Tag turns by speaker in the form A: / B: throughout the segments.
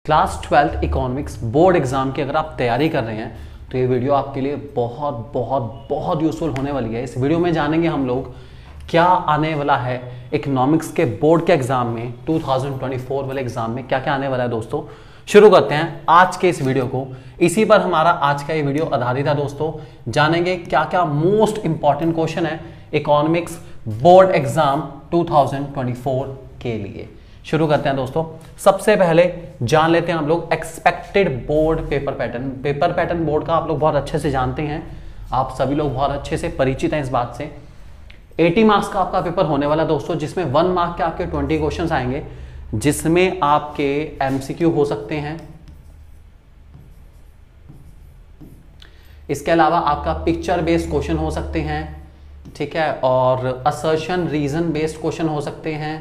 A: Class 12th economics board exam की अगर आप तैयारी कर रहे हैं तो ये वीडियो आपके लिए बहुत बहुत बहुत यूजफुल होने वाली है। इस वीडियो में जानेंगे हम लोग क्या आने वाला है इकोनॉमिक्स के बोर्ड के एग्जाम में, 2024 वाले एग्जाम में क्या क्या आने वाला है। दोस्तों शुरू करते हैं आज के इस वीडियो को। इसी पर हमारा आज का ये वीडियो आधारित है। दोस्तों जानेंगे क्या क्या मोस्ट इंपॉर्टेंट क्वेश्चन है इकोनॉमिक्स बोर्ड एग्जाम 2024 के लिए। शुरू करते हैं दोस्तों। सबसे पहले जान लेते हैं हम लोग expected board paper pattern. Paper pattern board का आप लोग बहुत अच्छे से जानते हैं, आप सभी लोग बहुत अच्छे से परिचित हैं इस बात से। 80 मार्क्स का आपका पेपर होने वाला दोस्तों, जिसमें 1 मार्क के आपके 20 क्वेश्चंस आएंगे, जिसमें आपके एमसीक्यू हो सकते हैं। इसके अलावा आपका पिक्चर बेस्ड क्वेश्चन हो सकते हैं, ठीक है, और असर्शन रीजन बेस्ड क्वेश्चन हो सकते हैं,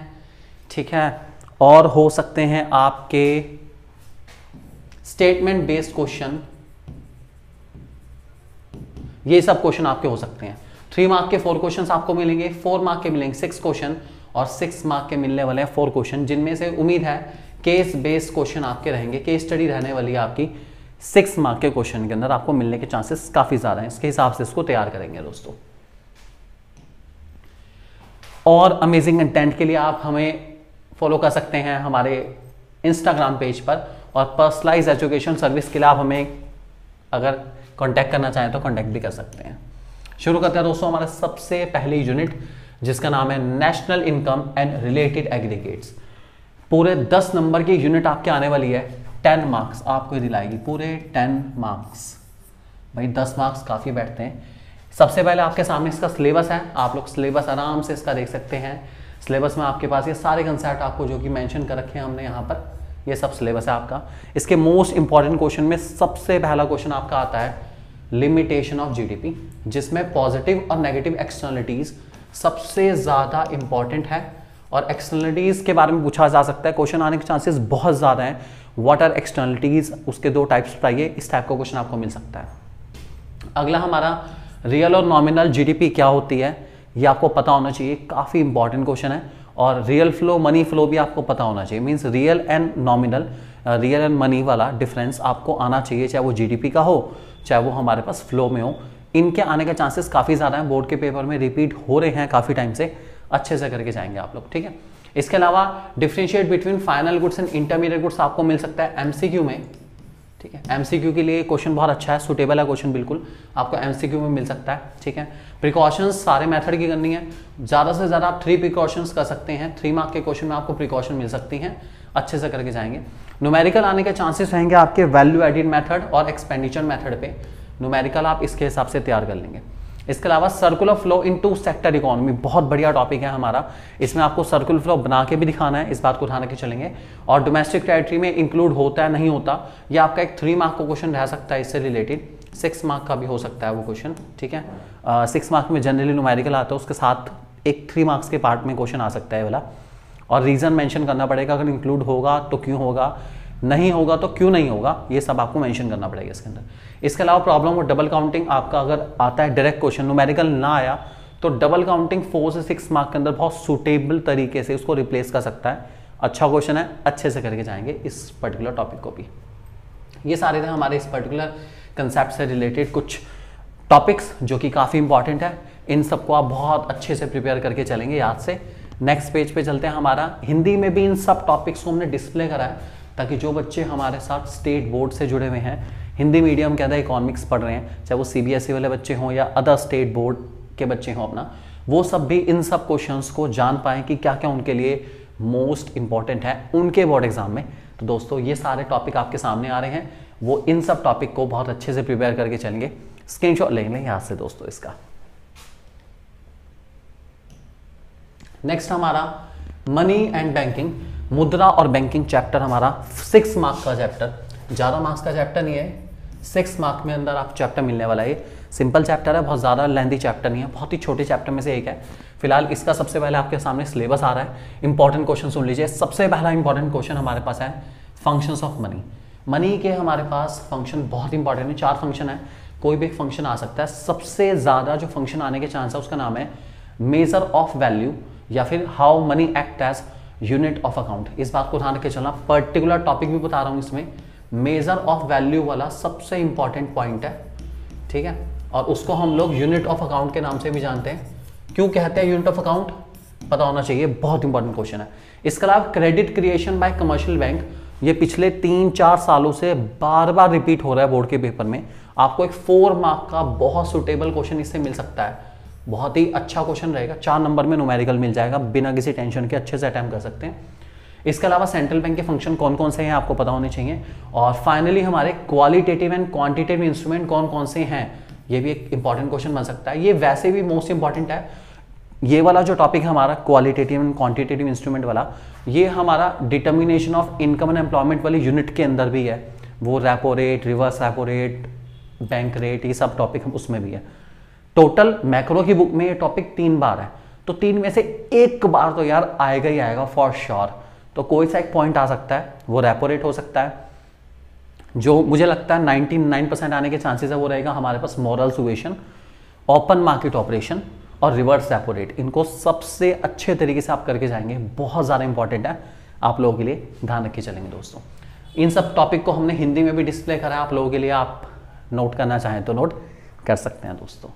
A: ठीक है, और हो सकते हैं आपके स्टेटमेंट बेस्ड क्वेश्चन। ये सब क्वेश्चन आपके हो सकते हैं। 3 मार्क के 4 क्वेश्चन आपको मिलेंगे, 4 मार्क के मिलेंगे 6 क्वेश्चन, और 6 मार्क के मिलने वाले हैं 4 क्वेश्चन, जिनमें से उम्मीद है केस बेस्ड क्वेश्चन आपके रहेंगे। केस स्टडी रहने वाली है आपकी 6 मार्क के क्वेश्चन के अंदर, आपको मिलने के चांसेस काफी ज्यादा हैं। इसके हिसाब से इसको तैयार करेंगे दोस्तों। और अमेजिंग कंटेंट के लिए आप हमें फॉलो कर सकते हैं हमारे इंस्टाग्राम पेज पर, और पर्सनलाइज एजुकेशन सर्विस के लिए आप हमें अगर कांटेक्ट करना चाहें तो कांटेक्ट भी कर सकते हैं। शुरू करते हैं दोस्तों हमारा सबसे पहली यूनिट, जिसका नाम है national income and related aggregates. पूरे 10 नंबर की यूनिट आपके आने वाली है। 10 मार्क्स आपको दिलाएगी, पूरे 10 मार्क्स। भाई 10 मार्क्स काफी बैठते हैं। सबसे पहले आपके सामने इसका सिलेबस है, आप लोग सिलेबस आराम से इसका देख सकते हैं। सिलेबस में आपके पास ये सारे कंसेप्ट आपको जो कि मेंशन कर रखे हैं हमने यहाँ पर, ये सब सिलेबस है आपका। इसके मोस्ट इंपॉर्टेंट क्वेश्चन में सबसे पहला क्वेश्चन आपका आता है लिमिटेशन ऑफ जीडीपी, जिसमें पॉजिटिव और नेगेटिव एक्सटर्नलिटीज सबसे ज्यादा इंपॉर्टेंट है। और एक्सटर्नलिटीज के बारे में पूछा जा सकता है, क्वेश्चन आने के चांसेस बहुत ज्यादा हैं। व्हाट आर एक्सटर्नलिटीज, उसके 2 टाइप्स बताइए, इस टाइप का क्वेश्चन आपको मिल सकता है। अगला हमारा रियल और नॉमिनल जीडीपी क्या होती है, ये आपको पता होना चाहिए, काफी इंपॉर्टेंट क्वेश्चन है। और रियल फ्लो मनी फ्लो भी आपको पता होना चाहिए। Means real and nominal, real and money वाला डिफरेंस आपको आना चाहिए, चाहे वो जीडीपी का हो चाहे वो हमारे पास फ्लो में हो। इनके आने के चांसेस काफी ज्यादा हैं, बोर्ड के पेपर में रिपीट हो रहे हैं काफी टाइम से, अच्छे से करके जाएंगे आप लोग, ठीक है। इसके अलावा differentiate between final goods and intermediate goods आपको मिल सकता है एमसीक्यू में, ठीक है। एमसीक्यू के लिए क्वेश्चन बहुत अच्छा है, सुटेबल है क्वेश्चन, बिल्कुल आपको एमसीक्यू में मिल सकता है, ठीक है। प्रिकॉशंस सारे मेथड की करनी है, ज्यादा से ज्यादा आप 3 प्रिकॉशंस कर सकते हैं। 3 मार्क के क्वेश्चन में आपको प्रिकॉशन मिल सकती हैं, अच्छे से करके जाएंगे। न्यूमेरिकल आने के चांसेस रहेंगे आपके वैल्यू एडिड मेथड और एक्सपेंडिचर मेथड पे। न्यूमेरिकल आप इसके हिसाब से तैयार कर लेंगे। इसके अलावा circular flow in 2 sector economy, बहुत बढ़िया टॉपिक है हमारा। इसमें आपको सर्कुलर फ्लो बना के भी दिखाना है, इस बात को ध्यान रख के चलेंगे। और डोमेस्टिक टेरिटरी में इंक्लूड होता है नहीं होता, यह आपका एक 3 मार्क का क्वेश्चन रह सकता है इससे रिलेटेड। 6 मार्क का भी हो सकता है वो क्वेश्चन, ठीक है। 6 मार्क में जनरली न्यूमेरिकल आता है, उसके साथ एक 3 मार्क्स के पार्ट में क्वेश्चन आ सकता है वाला। और रीजन मेंशन करना पड़ेगा, अगर इंक्लूड होगा तो क्यों होगा, नहीं होगा तो क्यों नहीं होगा, ये सब आपको मेंशन करना पड़ेगा इसके अंदर। इसके अलावा प्रॉब्लम और डबल काउंटिंग आपका अगर आता है डायरेक्ट क्वेश्चन, न्यूमेरिकल ना आया तो डबल काउंटिंग 4 से 6 मार्क के अंदर बहुत सुटेबल तरीके से उसको रिप्लेस कर सकता है। अच्छा क्वेश्चन है, अच्छे से करके जाएंगे इस पर्टिकुलर टॉपिक को भी। ये सारे थे हमारे इस पर्टिकुलर कंसेप्ट से रिलेटेड कुछ टॉपिक्स जो कि काफ़ी इंपॉर्टेंट है। इन सबको आप बहुत अच्छे से प्रिपेयर करके चलेंगे याद से। नेक्स्ट पेज पे चलते हैं। हमारा हिंदी में भी इन सब टॉपिक्स को हमने डिस्प्ले करा है, ताकि जो बच्चे हमारे साथ स्टेट बोर्ड से जुड़े हुए हैं, हिंदी मीडियम के अंदर इकोनॉमिक्स पढ़ रहे हैं, चाहे वो सीबीएसई वाले बच्चे हों या अदर स्टेट बोर्ड के बच्चे हों अपना, वो सब भी इन सब क्वेश्चंस को जान पाएं कि क्या क्या उनके लिए मोस्ट इंपॉर्टेंट है उनके बोर्ड एग्जाम में। तो दोस्तों ये सारे टॉपिक आपके सामने आ रहे हैं, वो इन सब टॉपिक को बहुत अच्छे से प्रिपेयर करके चलेंगे। स्क्रीनशॉट ले लें यहाँ से दोस्तों इसका। नेक्स्ट हमारा मनी एंड बैंकिंग, मुद्रा और बैंकिंग चैप्टर हमारा 6 मार्क का चैप्टर, ज़्यादा मार्क्स का चैप्टर नहीं है, 6 मार्क में अंदर आप चैप्टर मिलने वाला है। सिंपल चैप्टर है, बहुत ज़्यादा लेंथी चैप्टर नहीं है, बहुत ही छोटे चैप्टर में से एक है। फिलहाल इसका सबसे पहले आपके सामने सिलेबस आ रहा है। इंपॉर्टेंट क्वेश्चन सुन लीजिए। सबसे पहला इंपॉर्टेंट क्वेश्चन हमारे पास है फंक्शंस ऑफ मनी। मनी के हमारे पास फंक्शन बहुत इंपॉर्टेंट है, 4 फंक्शन है, कोई भी एक फंक्शन आ सकता है। सबसे ज़्यादा जो फंक्शन आने के चांस है उसका नाम है मेजर ऑफ वैल्यू, या फिर how money act as unit of account, इस बात को ध्यान रख के चलना। पर्टिकुलर टॉपिक भी बता रहा हूं इसमें, मेजर ऑफ वैल्यू वाला सबसे इंपॉर्टेंट पॉइंट है, ठीक है, और उसको हम लोग यूनिट ऑफ अकाउंट के नाम से भी जानते हैं। क्यों कहते हैं यूनिट ऑफ अकाउंट, पता होना चाहिए, बहुत इंपॉर्टेंट क्वेश्चन है। इसके अलावा credit creation bye commercial bank, ये पिछले 3-4 सालों से बार बार रिपीट हो रहा है बोर्ड के पेपर में। आपको एक 4 मार्क का बहुत सुटेबल क्वेश्चन इससे मिल सकता है, बहुत ही अच्छा क्वेश्चन रहेगा। 4 नंबर में न्यूमेरिकल मिल जाएगा, बिना किसी टेंशन के अच्छे से अटेम्प्ट कर सकते हैं। इसके अलावा सेंट्रल बैंक के फंक्शन कौन कौन से हैं आपको पता होने चाहिए। और फाइनली हमारे क्वालिटेटिव एंड क्वांटिटेटिव इंस्ट्रूमेंट कौन कौन से हैं, ये भी एक इंपॉर्टेंट क्वेश्चन बन सकता है। ये वैसे भी मोस्ट इंपॉर्टेंट है, ये वाला जो टॉपिक है हमारा क्वालिटेटिव एंड क्वांटिटेटिव इंस्ट्रूमेंट वाला, ये हमारा determination of income and employment वाली यूनिट के अंदर भी है। वो repo rate, reverse repo rate, bank rate, ये सब टॉपिक उसमें भी है। टोटल मैक्रो की बुक में ये टॉपिक 3 बार है, तो 3 में से 1 बार तो यार आएगा ही आएगा फॉर श्योर। तो कोई सा एक पॉइंट आ सकता है, वो रेपो रेट हो सकता है। जो मुझे लगता है 99% आने के चांसेस है वो रहेगा हमारे पास moral suasion, open market operation और रिवर्स रेपो रेट। इनको सबसे अच्छे तरीके से आप करके जाएंगे, बहुत ज़्यादा इंपॉर्टेंट है आप लोगों के लिए, ध्यान रख के चलेंगे दोस्तों। इन सब टॉपिक को हमने हिंदी में भी डिस्प्ले करा है आप लोगों के लिए, आप नोट करना चाहें तो नोट कर सकते हैं दोस्तों।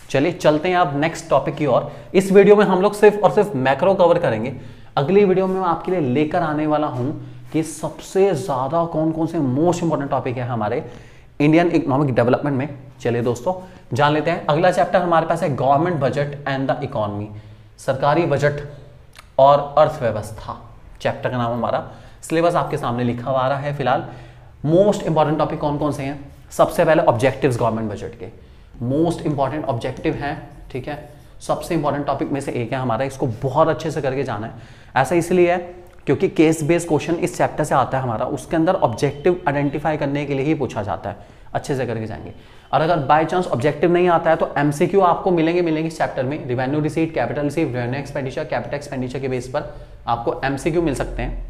A: चलिए चलते हैं अब नेक्स्ट टॉपिक की ओर। इस वीडियो में हम लोग सिर्फ और सिर्फ मैक्रो कवर करेंगे। अगली वीडियो में मैं आपके लिए लेकर आने वाला हूं कि सबसे ज्यादा कौन कौन से मोस्ट इंपॉर्टेंट टॉपिक है हमारे इंडियन इकोनॉमिक डेवलपमेंट में। चलिए दोस्तों जान लेते हैं। अगला चैप्टर हमारे पास है government budget and the economy, सरकारी बजट और अर्थव्यवस्था। चैप्टर का नाम हमारा, सिलेबस आपके सामने लिखा हुआ आ रहा है फिलहाल। मोस्ट इंपॉर्टेंट टॉपिक कौन कौन से हैं, सबसे पहले ऑब्जेक्टिव्स गवर्नमेंट बजट के, मोस्ट इंपॉर्टेंट ऑब्जेक्टिव हैं, ठीक है, सबसे इंपॉर्टेंट टॉपिक में से एक है हमारा, इसको बहुत अच्छे से करके जाना है। ऐसा इसलिए है क्योंकि केस बेस्ड क्वेश्चन इस चैप्टर से आता है हमारा, उसके अंदर ऑब्जेक्टिव आइडेंटिफाई करने के लिए ही पूछा जाता है, अच्छे से करके जाएंगे। और अगर बाय चांस ऑब्जेक्टिव नहीं आता है तो एमसीक्यू आपको मिलेंगे इस चैप्टर में। Revenue receipt, capital receive, revenue expenditure, capital expenditure के बेस पर आपको एमसीक्यू मिल सकते हैं।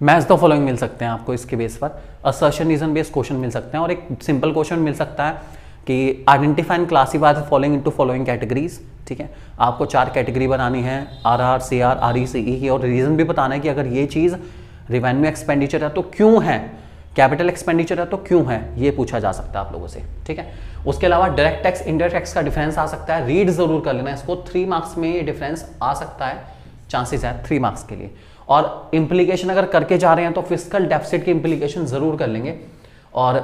A: मैच द फॉलोइंग मिल सकते हैं आपको इसके बेस पर। असर्शन रीजन बेस्ड क्वेश्चन मिल सकते हैं और एक सिंपल क्वेश्चन मिल सकता है कि identify and classify the following into following categories, ठीक है। आपको 4 कैटेगरी बनानी है, आरआर, सीआर, आरईसीई की, और रीजन भी बताना है कि अगर ये चीज रेवेन्यू एक्सपेंडिचर है तो क्यों है, कैपिटल एक्सपेंडिचर है तो क्यों है, ये पूछा जा सकता है आप लोगों से, ठीक है। उसके अलावा डायरेक्ट टैक्स, इनडायरेक्ट टैक्स का डिफरेंस आ सकता है, रीड जरूर कर लेना इसको, 3 मार्क्स में ये डिफरेंस आ सकता है, चांसेस है 3 मार्क्स के लिए। और इंप्लीकेशन अगर करके जा रहे हैं तो फिस्कल डेफिसिट की इंप्लीकेशन जरूर कर लेंगे। और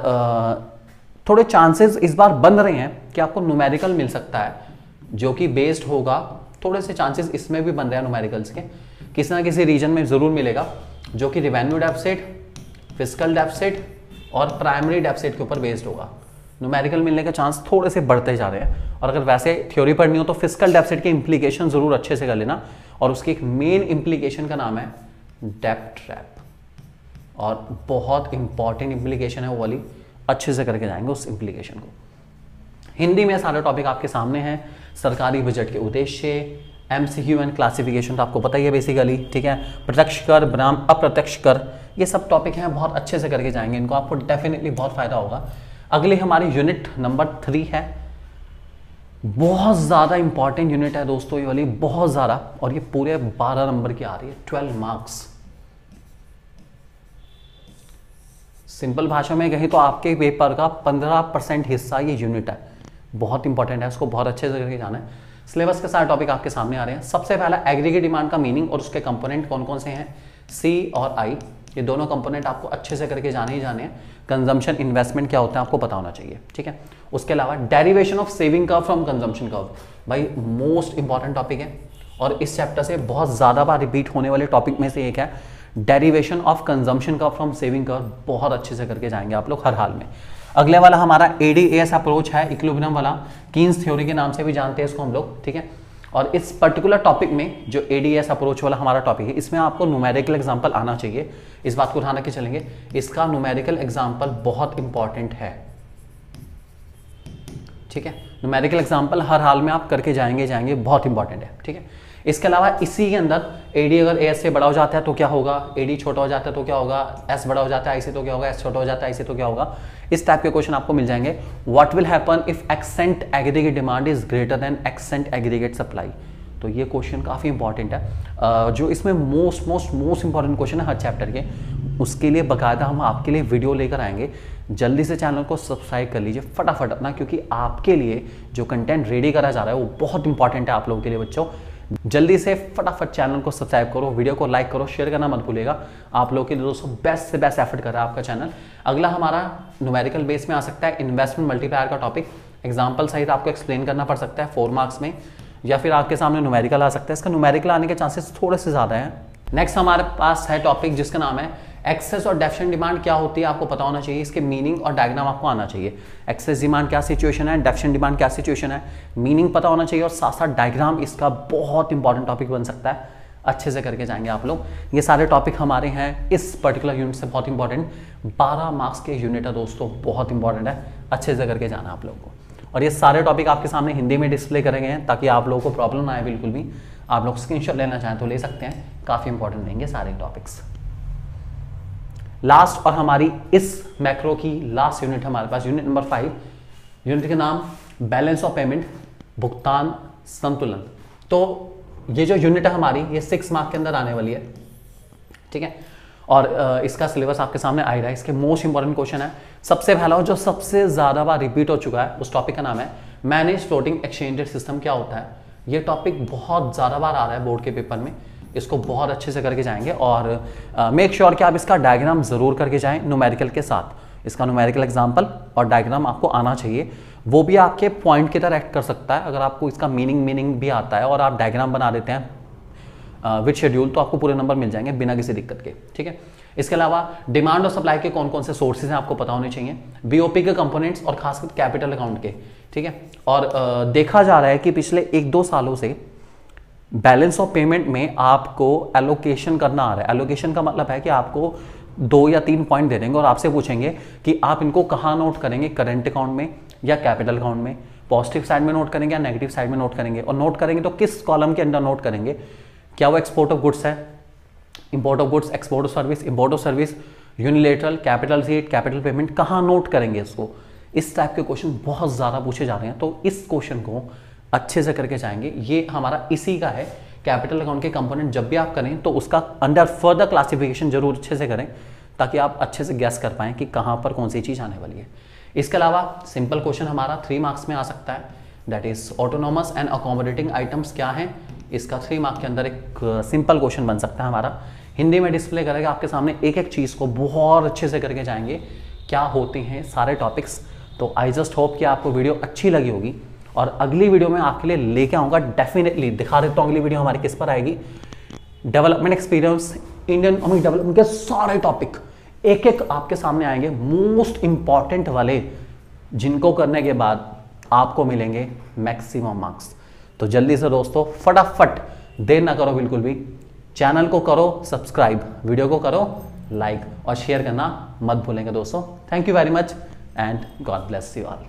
A: थोड़े चांसेस इस बार बन रहे हैं कि आपको न्यूमेरिकल मिल सकता है जो कि बेस्ड होगा, थोड़े से चांसेस इसमें भी बन रहे हैं न्यूमेरिकल्स के, किसी ना किसी रीजन में जरूर मिलेगा जो कि रिवेन्यू डेफिसिट, फिस्कल डेफिसिट और प्राइमरी डेफिसिट के ऊपर बेस्ड होगा। न्यूमेरिकल मिलने के चांस थोड़े से बढ़ते जा रहे हैं। और अगर वैसे थ्योरी पढ़नी हो तो फिस्कल डेफिसिट की इंप्लीकेशन जरूर अच्छे से कर लेना, और उसकी एक मेन इंप्लीकेशन का नाम है डेब्ट ट्रैप, और बहुत इंपॉर्टेंट इंप्लीकेशन है वो वाली, अच्छे से करके जाएंगे उस इंप्लीकेशन को। हिंदी में सारे टॉपिक आपके सामने हैं। सरकारी बजट के उद्देश्य, एमसीक्यू एंड क्लासिफिकेशन तो आपको पता ही है बेसिकली, ठीक है। प्रत्यक्ष कर बनाम अप्रत्यक्ष कर, ये सब टॉपिक हैं, बहुत अच्छे से करके जाएंगे इनको, आपको डेफिनेटली बहुत फायदा होगा। अगली हमारी यूनिट नंबर 3 है, बहुत ज़्यादा इंपॉर्टेंट यूनिट है दोस्तों ये वाली, बहुत ज़्यादा, और ये पूरे 12 नंबर की आ रही है, 12 मार्क्स। सिंपल भाषा में कहीं तो आपके पेपर का 15% हिस्सा ये यूनिट है, बहुत इंपॉर्टेंट है, उसको बहुत अच्छे से करके जाना है। सिलेबस के सारे टॉपिक आपके सामने आ रहे हैं। सबसे पहला एग्रीगेट डिमांड का मीनिंग और उसके कंपोनेंट कौन कौन से हैं, सी और आई, ये दोनों कंपोनेंट आपको अच्छे से करके जाने ही जाने हैं। कंजम्पशन इन्वेस्टमेंट क्या होता है आपको पता होना चाहिए, ठीक है। उसके अलावा derivation of saving curve from consumption curve, भाई मोस्ट इंपॉर्टेंट टॉपिक है और इस चैप्टर से बहुत ज़्यादा बार रिपीट होने वाले टॉपिक में से एक है। Derivation of consumption curve from saving curve बहुत अच्छे से करके जाएंगे आप लोग हर हाल में। अगले वाला हमारा एडीएस अप्रोच है, इक्विलिब्रियम वाला, कीन्स थ्योरी के नाम से भी जानते हैं इसको हम लोग, ठीक है। और इस पर्टिकुलर टॉपिक में जो एडीएस अप्रोच वाला हमारा टॉपिक है, इसमें आपको न्यूमेरिकल एग्जांपल आना चाहिए, इस बात को ध्यान रख के चलेंगे। इसका न्यूमेरिकल एग्जांपल बहुत इंपॉर्टेंट है, ठीक है। न्यूमेरिकल एग्जांपल हर हाल में आप करके जाएंगे, बहुत इंपॉर्टेंट है, ठीक है। इसके अलावा इसी के अंदर एडी अगर एस से बड़ा हो जाता है तो क्या होगा, एडी छोटा हो जाता है तो क्या होगा, एस बड़ा हो जाता है आई से तो क्या होगा, एस छोटा हो जाता है आई से तो क्या होगा, इस टाइप के क्वेश्चन आपको मिल जाएंगे। What will happen if accent aggregate demand is greater than accent aggregate supply, तो ये क्वेश्चन काफ़ी इंपॉर्टेंट है। जो इसमें मोस्ट इंपॉर्टेंट क्वेश्चन है हर चैप्टर के, उसके लिए बाकायदा हम आपके लिए वीडियो लेकर आएंगे। जल्दी से चैनल को सब्सक्राइब कर लीजिए फटाफट अपना, क्योंकि आपके लिए जो कंटेंट रेडी करा जा रहा है वो बहुत इंपॉर्टेंट है आप लोगों के लिए बच्चों। जल्दी से फटाफट चैनल को सब्सक्राइब करो, वीडियो को लाइक करो, शेयर करना मत भूलिएगा। आप लोगों के लिए दोस्तों बेस्ट से बेस्ट एफर्ट कर रहा है आपका चैनल। अगला हमारा न्यूमेरिकल बेस में आ सकता है इन्वेस्टमेंट मल्टीप्लायर का टॉपिक। एग्जाम्पल सहित आपको एक्सप्लेन करना पड़ सकता है 4 मार्क्स में, या फिर आपके सामने न्यूमेरिकल आ सकता है। इसका न्यूमेरिकल आने के चांसेस थोड़े से ज़्यादा हैं। नेक्स्ट हमारे पास है टॉपिक जिसका नाम है एक्सेस और डेफिशिएंट डिमांड क्या होती है, आपको पता होना चाहिए। इसके मीनिंग और डायग्राम आपको आना चाहिए। एक्सेस डिमांड क्या सिचुएशन है, डेफिशिएंट डिमांड क्या सिचुएशन है, मीनिंग पता होना चाहिए, और साथ साथ डायग्राम इसका बहुत इंपॉर्टेंट टॉपिक बन सकता है। अच्छे से करके जाएंगे आप लोग। ये सारे टॉपिक हमारे हैं इस पर्टिकुलर यूनिट से बहुत इंपॉर्टेंट। 12 मार्क्स के यूनिट है दोस्तों, बहुत इंपॉर्टेंट है, अच्छे से करके जाना आप लोगों को। और ये सारे टॉपिक आपके सामने हिंदी में डिस्प्ले करेंगे हैं, ताकि आप लोगों को प्रॉब्लम ना आए बिल्कुल भी। आप लोग स्क्रीनशॉट लेना चाहें तो ले सकते हैं, काफ़ी इंपॉर्टेंट रहेंगे सारे टॉपिक्स। लास्ट और हमारी इस मैक्रो की लास्ट यूनिट हमारे पास यूनिट नंबर 5, यूनिट के नाम बैलेंस ऑफ पेमेंट, भुगतान संतुलन। तो ये जो यूनिट है हमारी, ये 6 मार्क के अंदर आने वाली है, ठीक है। और इसका सिलेबस आपके सामने आ रहा है। इसके मोस्ट इंपॉर्टेंट क्वेश्चन है सबसे पहला, जो सबसे ज्यादा बार रिपीट हो चुका है, उस टॉपिक का नाम है manage floating exchange rate system. क्या होता है? ये टॉपिक बहुत ज्यादा बार आ रहा है बोर्ड के पेपर में, इसको बहुत अच्छे से करके जाएंगे। और मेक श्योर कि आप इसका डायग्राम जरूर करके जाएं न्यूमेरिकल के साथ। इसका न्यूमेरिकल एग्जाम्पल और डायग्राम आपको आना चाहिए, वो भी आपके पॉइंट की तरह एक्ट कर सकता है। अगर आपको इसका मीनिंग भी आता है और आप डायग्राम बना देते हैं विद शेड्यूल, तो आपको पूरे नंबर मिल जाएंगे बिना किसी दिक्कत के, ठीक है। इसके अलावा डिमांड और सप्लाई के कौन कौन से सोर्सेज हैं आपको पता होने चाहिए, बीओपी के कंपोनेंट्स और खासकर कैपिटल अकाउंट के, ठीक है। और देखा जा रहा है कि पिछले 1-2 सालों से बैलेंस ऑफ पेमेंट में आपको एलोकेशन करना आ रहा है। एलोकेशन का मतलब है कि आपको 2 या 3 पॉइंट दे देंगे और आपसे पूछेंगे कि आप इनको कहाँ नोट करेंगे, करंट अकाउंट में या कैपिटल अकाउंट में, पॉजिटिव साइड में नोट करेंगे या नेगेटिव साइड में नोट करेंगे, और नोट करेंगे तो किस कॉलम के अंदर नोट करेंगे। क्या वो एक्सपोर्ट ऑफ गुड्स है, import of goods, export of service, import of service, unilateral, capital seat, capital payment, कहाँ नोट करेंगे इसको। इस टाइप के क्वेश्चन बहुत ज़्यादा पूछे जा रहे हैं, तो इस क्वेश्चन को अच्छे से करके जाएंगे। ये हमारा इसी का है, कैपिटल अकाउंट के कंपोनेंट जब भी आप करें तो उसका अंडर फर्दर क्लासिफिकेशन जरूर अच्छे से करें, ताकि आप अच्छे से गैस कर पाएं कि कहाँ पर कौन सी चीज़ आने वाली है। इसके अलावा सिंपल क्वेश्चन हमारा 3 मार्क्स में आ सकता है, that is autonomous and accommodating items क्या है। इसका 3 मार्क के अंदर एक सिंपल क्वेश्चन बन सकता है हमारा, हिंदी में डिस्प्ले करेगा आपके सामने, एक एक चीज़ को बहुत अच्छे से करके जाएंगे क्या होते हैं सारे टॉपिक्स। तो आई जस्ट होप कि आपको वीडियो अच्छी लगी होगी, और अगली वीडियो में आपके लिए लेके आऊँगा डेफिनेटली। दिखा देता हूँ अगली वीडियो हमारी किस पर आएगी। Development experience, Indian economic development के सारे टॉपिक एक एक आपके सामने आएंगे, मोस्ट इंपॉर्टेंट वाले, जिनको करने के बाद आपको मिलेंगे मैक्सिमम मार्क्स। तो जल्दी से दोस्तों फटाफट, देर ना करो बिल्कुल भी, चैनल को करो सब्सक्राइब, वीडियो को करो लाइक और शेयर करना मत भूलेंगे दोस्तों। Thank you very much and God bless you all.